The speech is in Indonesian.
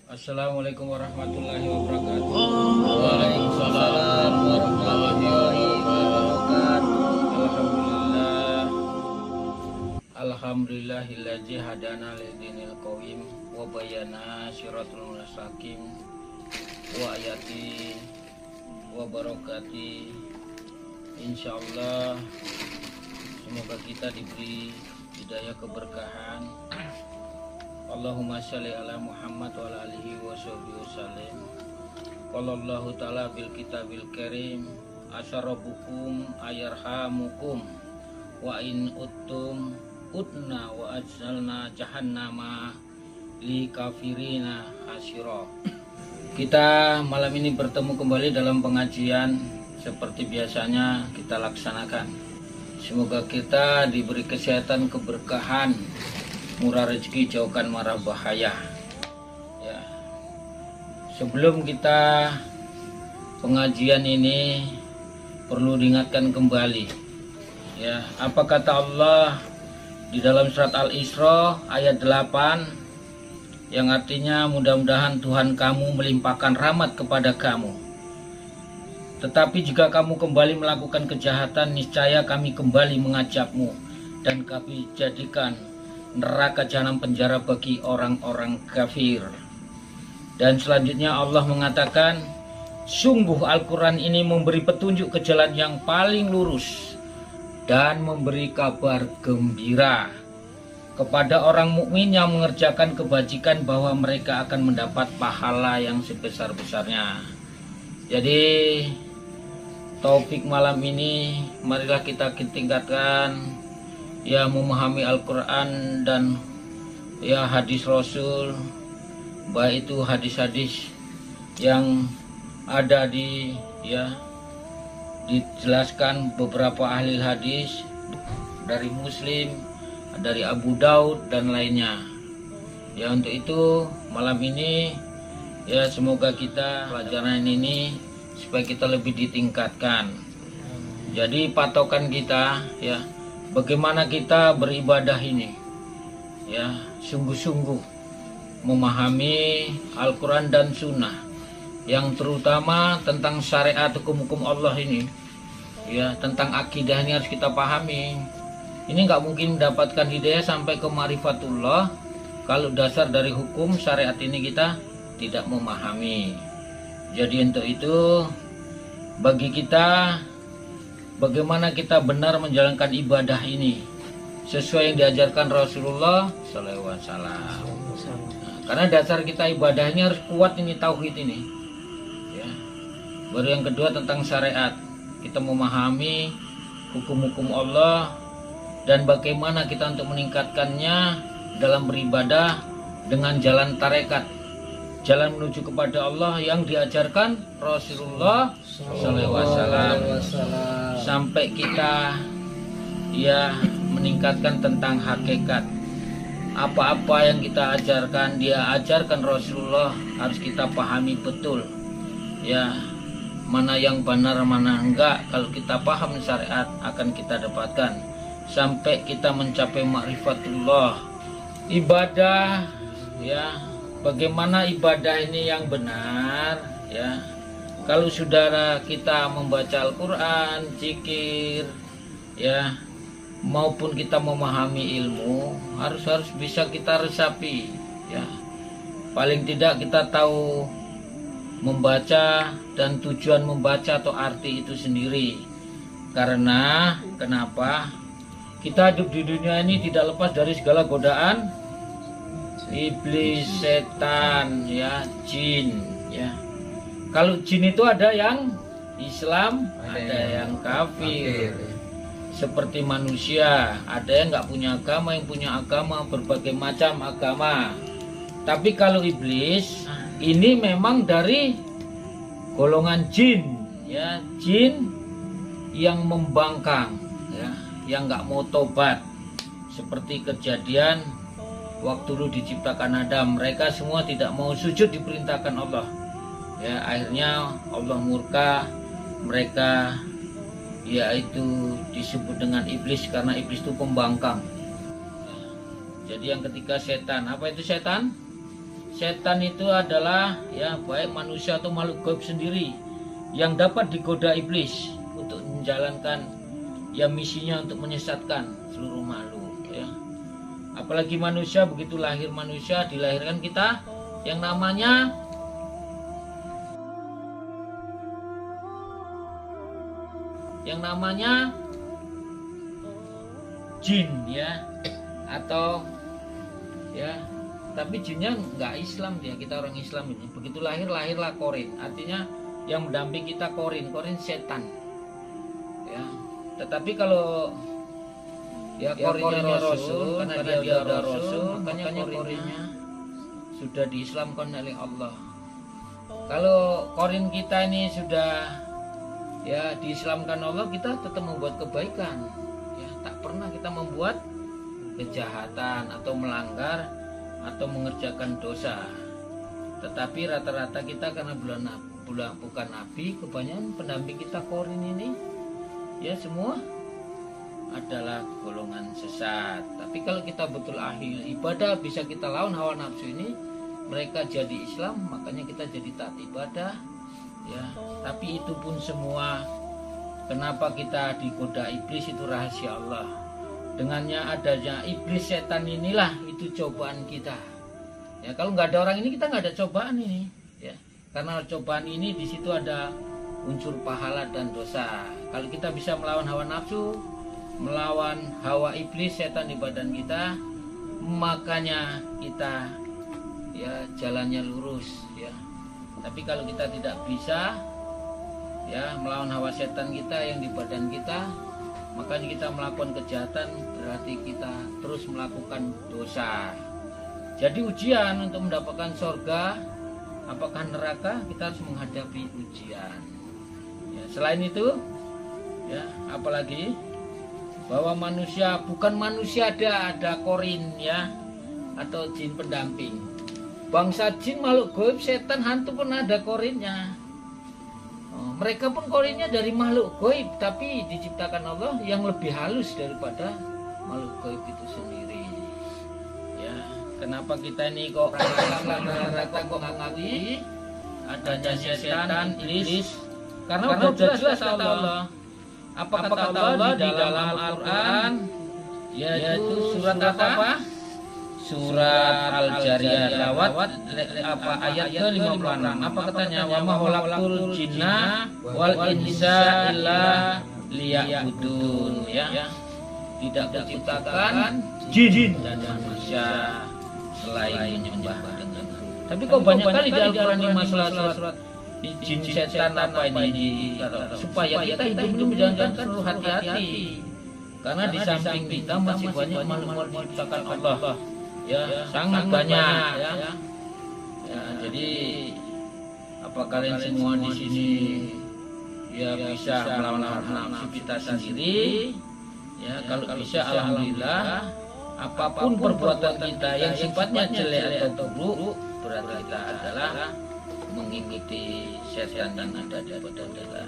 Assalamualaikum warahmatullahi wabarakatuh. Waalaikumsalam warahmatullahi wabarakatuh. Alhamdulillahilladzi hadana lidinil qawim wa bayana syiratul mustaqim wa ayati wa barakati. Insyaallah semoga kita diberi hidayah keberkahan. Allahumma sholli ala Muhammad wa ala alihi wa sahbihi wasallam. Qallallahu ta'ala bil kitabil karim asyarabukum ayarhamukum wa in uttum utna wa ajzalna jahannama li kafirina hasyira. Kita malam ini bertemu kembali dalam pengajian seperti biasanya kita laksanakan. Semoga kita diberi kesehatan, keberkahan, murah rezeki, jauhkan mara bahaya. Ya. Sebelum kita pengajian ini perlu diingatkan kembali. Ya, apa kata Allah di dalam surat Al-Isra ayat 8 yang artinya mudah-mudahan Tuhan kamu melimpahkan rahmat kepada kamu. Tetapi jika kamu kembali melakukan kejahatan, niscaya kami kembali mengajakmu dan kami jadikan neraka jahanam penjara bagi orang-orang kafir. Dan selanjutnya Allah mengatakan, sungguh Al-Quran ini memberi petunjuk ke jalan yang paling lurus dan memberi kabar gembira kepada orang mukmin yang mengerjakan kebajikan bahwa mereka akan mendapat pahala yang sebesar-besarnya. Jadi topik malam ini marilah kita tingkatkan ya, memahami Al-Quran dan ya hadis Rasul, baik itu hadis-hadis yang ada di ya dijelaskan beberapa ahli hadis dari Muslim, dari Abu Daud dan lainnya. Ya, untuk itu malam ini ya semoga kita pelajaran ini supaya kita lebih ditingkatkan. Jadi patokan kita ya, bagaimana kita beribadah ini ya, sungguh-sungguh memahami Al-Quran dan Sunnah, yang terutama tentang syariat hukum-hukum Allah ini ya, tentang akidah ini harus kita pahami. Ini nggak mungkin mendapatkan hidayah sampai ke ma'rifatullah kalau dasar dari hukum syariat ini kita tidak memahami. Jadi untuk itu bagi kita, bagaimana kita benar menjalankan ibadah ini sesuai yang diajarkan Rasulullah SAW. Nah, karena dasar kita ibadahnya harus kuat ini, tauhid ini. Ya. Baru yang kedua tentang syariat, kita memahami hukum-hukum Allah dan bagaimana kita untuk meningkatkannya dalam beribadah dengan jalan tarekat, jalan menuju kepada Allah yang diajarkan Rasulullah SAW, sampai kita ya meningkatkan tentang hakikat. Apa-apa yang kita ajarkan, dia ajarkan Rasulullah, harus kita pahami betul ya, mana yang benar mana enggak. Kalau kita paham syariat akan kita dapatkan sampai kita mencapai ma'rifatullah. Ibadah ya, bagaimana ibadah ini yang benar ya. Kalau saudara kita membaca Al-Quran, zikir ya, maupun kita memahami ilmu, harus bisa kita resapi ya. Paling tidak kita tahu membaca dan tujuan membaca atau arti itu sendiri. Karena kenapa? Kita hidup di dunia ini tidak lepas dari segala godaan iblis, setan ya, jin ya. Kalau jin itu ada yang Islam, ada yang kafir. Seperti manusia, ada yang nggak punya agama, yang punya agama, berbagai macam agama. Tapi kalau iblis ini memang dari golongan jin ya, jin yang membangkang ya, yang nggak mau tobat. Seperti kejadian waktu dulu diciptakan Adam, mereka semua tidak mau sujud diperintahkan Allah ya, akhirnya Allah murka mereka, yaitu disebut dengan iblis karena iblis itu pembangkang. Jadi yang ketiga setan. Apa itu setan? setan itu adalah ya baik manusia atau makhluk gaib sendiri yang dapat digoda iblis untuk menjalankan ya misinya untuk menyesatkan seluruh makhluk ya. Apalagi manusia, begitu lahir manusia, dilahirkan kita yang namanya jin ya, atau ya, tapi jinnya nggak Islam dia, kita orang Islam ini. Begitu lahirlah korin, artinya yang mendamping kita korin setan ya. Tetapi kalau ya korinnya Rasul, karena dia udah Rasul, makanya korinnya sudah diislamkan oleh Allah. Kalau korin kita ini sudah ya diislamkan Allah, kita tetap membuat kebaikan ya, tak pernah kita membuat kejahatan atau melanggar atau mengerjakan dosa. Tetapi rata-rata kita karena bukan nabi, kebanyakan pendamping kita korin ini ya semua adalah golongan sesat. Tapi kalau kita betul ahli ibadah, bisa kita lawan hawa nafsu ini, mereka jadi Islam, makanya kita jadi taat ibadah ya. Tapi itu pun semua, kenapa kita digoda iblis, itu rahasia Allah. Dengannya adanya iblis setan inilah itu cobaan kita ya. Kalau nggak ada orang ini, kita nggak ada cobaan ini ya, karena cobaan ini di situ ada unsur pahala dan dosa. Kalau kita bisa melawan hawa nafsu, melawan hawa iblis setan di badan kita, makanya kita ya jalannya lurus ya. Tapi kalau kita tidak bisa ya melawan hawa setan kita yang di badan kita, makanya kita melakukan kejahatan, berarti kita terus melakukan dosa. Jadi ujian untuk mendapatkan surga apakah neraka, kita harus menghadapi ujian ya. Selain itu ya, apalagi bahwa manusia, bukan manusia ada korin ya, atau jin pendamping. Bangsa jin, makhluk gaib, setan, hantu pun ada korinnya. Mereka pun korinnya dari makhluk gaib, tapi diciptakan Allah yang lebih halus daripada makhluk gaib itu sendiri ya. Kenapa kita ini kok rata-rata kok mengakui adanya setan, iblis? Karena udah jelas kata Allah. Apa kata Allah di dalam Al-Quran? Yaitu surat apa? Surat Al-Jariyah ayat ke-56. Apa katanya? Wa ma khalaqtul jinna wal insa illa liya'budun ya. Tidak diciptakan jin dan manusia selain menyembah dengan. Tapi kok banyak kali di Al-Quran ini masalah surat jin setan apa ini, supaya kita hidup ini menjalankan seluruh hati-hati. Karena di samping kita masih banyak makhluk diciptakan Allah ya, sangat banyak ya. Jadi apa kalian semua di sini ya bisa melawan nafsu kita sendiri ya? Kalau bisa alhamdulillah. Apapun perbuatan kita yang sifatnya jelek atau buruk, berarti kita adalah mengikuti setan yang ada di badan kita.